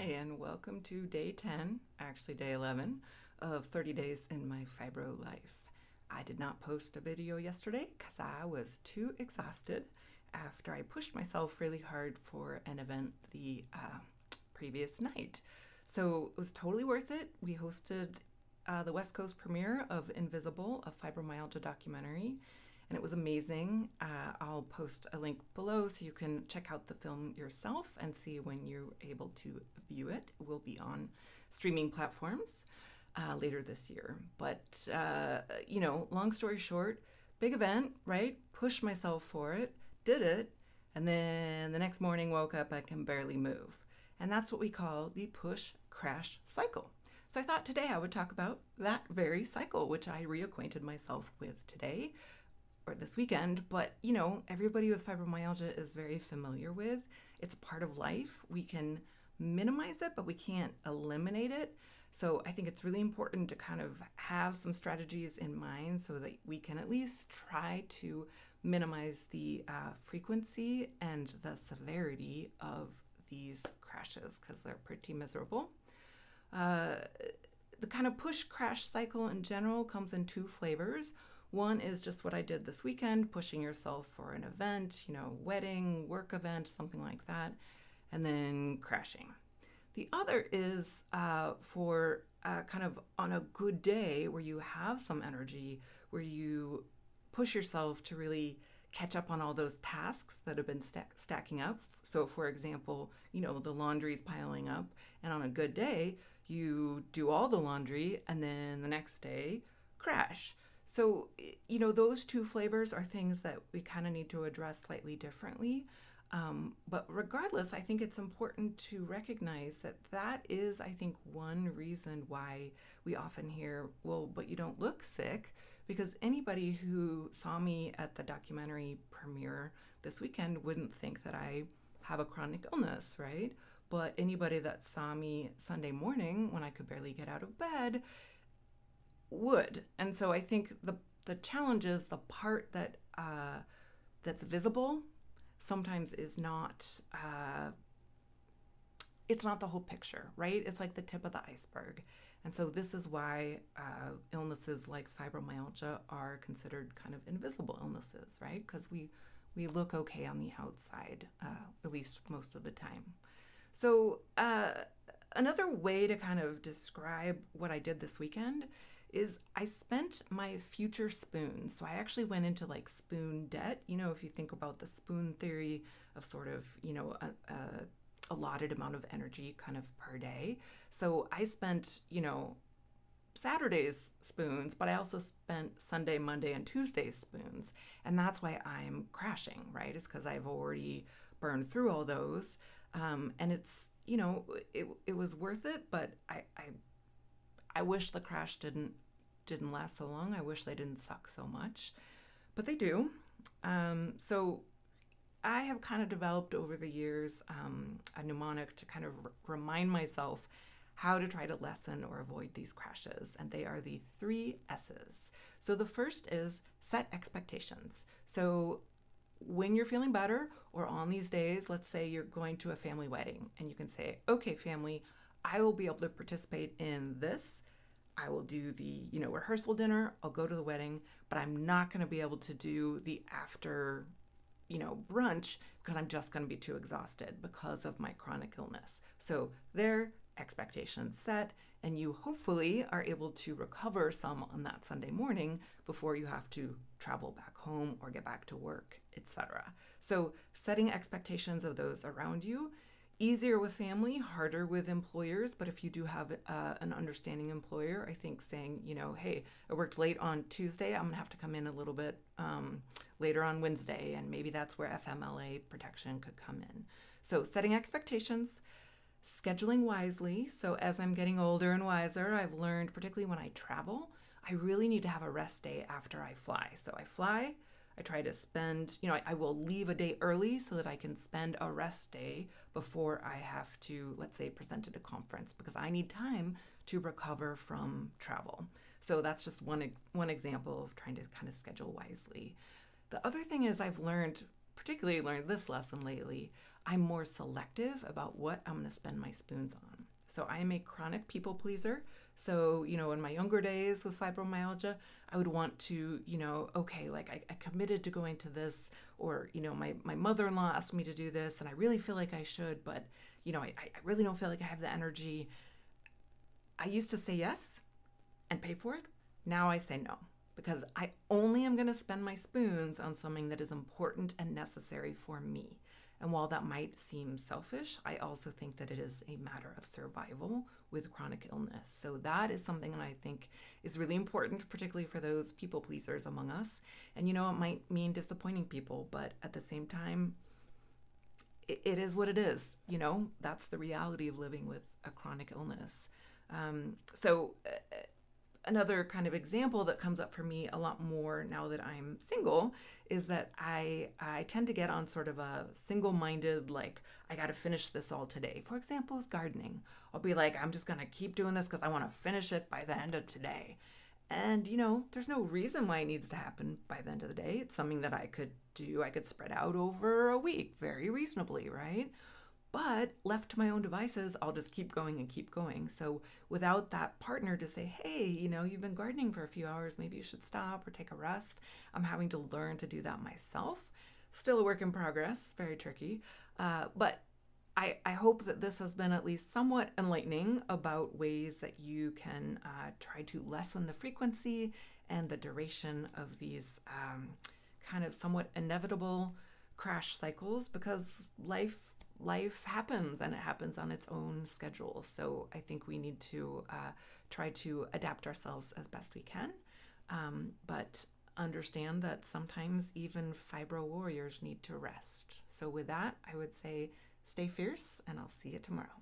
And welcome to day 10, actually day 11, of 30 days in my fibro life. I did not post a video yesterday because I was too exhausted after I pushed myself really hard for an event the previous night. So it was totally worth it. We hosted the West Coast premiere of Invisible, a fibromyalgia documentary, and it was amazing. I'll post a link below so you can check out the film yourself and see when you're able to view it. It will be on streaming platforms later this year. But, long story short, big event, right? Pushed myself for it, did it, and then the next morning woke up, I can barely move. And that's what we call the push-crash cycle. So I thought today I would talk about that very cycle, which I reacquainted myself with today, or this weekend, but everybody with fibromyalgia is very familiar with. It's a part of life. We can minimize it, but we can't eliminate it. So I think it's really important to kind of have some strategies in mind so that we can at least try to minimize the frequency and the severity of these crashes, because they're pretty miserable. The kind of push-crash cycle in general comes in two flavors. One is just what I did this weekend, pushing yourself for an event, wedding, work event, something like that, and then crashing. The other is for kind of on a good day where you have some energy, where you push yourself to really catch up on all those tasks that have been stacking up. So for example, the laundry's piling up, and on a good day, you do all the laundry, and then the next day, crash. So, those two flavors are things that we kind of need to address slightly differently. But regardless, I think it's important to recognize that is, I think, one reason why we often hear, well, but you don't look sick, because anybody who saw me at the documentary premiere this weekend wouldn't think that I have a chronic illness, right? But anybody that saw me Sunday morning when I could barely get out of bed would. And so I think the challenge is the part that that's visible sometimes is not it's not the whole picture, right? It's like the tip of the iceberg. And so this is why illnesses like fibromyalgia are considered kind of invisible illnesses, right? Because we look okay on the outside, at least most of the time. So another way to kind of describe what I did this weekend is I spent my future spoons. So I actually went into like spoon debt. If you think about the spoon theory of sort of, a allotted amount of energy kind of per day. So I spent, Saturday's spoons, but I also spent Sunday, Monday, and Tuesday's spoons. And that's why I'm crashing, right? It's because I've already burned through all those. And it's, it was worth it, but I wish the crash didn't last so long. I wish they didn't suck so much, but they do. So I have kind of developed over the years a mnemonic to kind of remind myself how to try to lessen or avoid these crashes, and they are the 3 S's. So the first is set expectations. So when you're feeling better, or on these days, let's say you're going to a family wedding, and you can say, okay, family, I will be able to participate in this. I will do the, rehearsal dinner. I'll go to the wedding, but I'm not going to be able to do the after, brunch, because I'm just going to be too exhausted because of my chronic illness. So their expectations set, and you hopefully are able to recover some on that Sunday morning before you have to travel back home or get back to work, etc. So setting expectations of those around you. Easier with family, harder with employers, but if you do have an understanding employer, I think saying, hey, I worked late on Tuesday, I'm gonna have to come in a little bit later on Wednesday, and maybe that's where FMLA protection could come in. So setting expectations, scheduling wisely. So as I'm getting older and wiser, I've learned, particularly when I travel, I really need to have a rest day after I fly. So I fly, I try to spend, I will leave a day early so that I can spend a rest day before I have to, let's say, present at a conference, because I need time to recover from travel. So that's just one example of trying to kind of schedule wisely. The other thing is I've particularly learned this lesson lately. I'm more selective about what I'm going to spend my spoons on. So I'm a chronic people pleaser. So, in my younger days with fibromyalgia, I would want to, okay, like I committed to going to this, or, my mother-in-law asked me to do this, and I really feel like I should, but, I really don't feel like I have the energy. I used to say yes and pay for it. Now I say no, because I only am going to spend my spoons on something that is important and necessary for me. And while that might seem selfish, I also think that it is a matter of survival with chronic illness. So that is something that I think is really important, particularly for those people pleasers among us. And it might mean disappointing people, but at the same time, it is what it is. That's the reality of living with a chronic illness. So another kind of example that comes up for me a lot more now that I'm single is that I tend to get on sort of a single-minded, like, I got to finish this all today. For example, with gardening, I'll be like, I'm just going to keep doing this because I want to finish it by the end of today. And, there's no reason why it needs to happen by the end of the day. It's something that I could do. I could spread out over a week very reasonably, right? But left to my own devices, I'll just keep going and keep going. So without that partner to say, hey, you've been gardening for a few hours, maybe you should stop or take a rest, I'm having to learn to do that myself. Still a work in progress, very tricky. But I hope that this has been at least somewhat enlightening about ways that you can try to lessen the frequency and the duration of these kind of somewhat inevitable crash cycles, because life happens, and it happens on its own schedule. So I think we need to try to adapt ourselves as best we can, but understand that sometimes even fibro warriors need to rest. So with that, I would say stay fierce, and I'll see you tomorrow.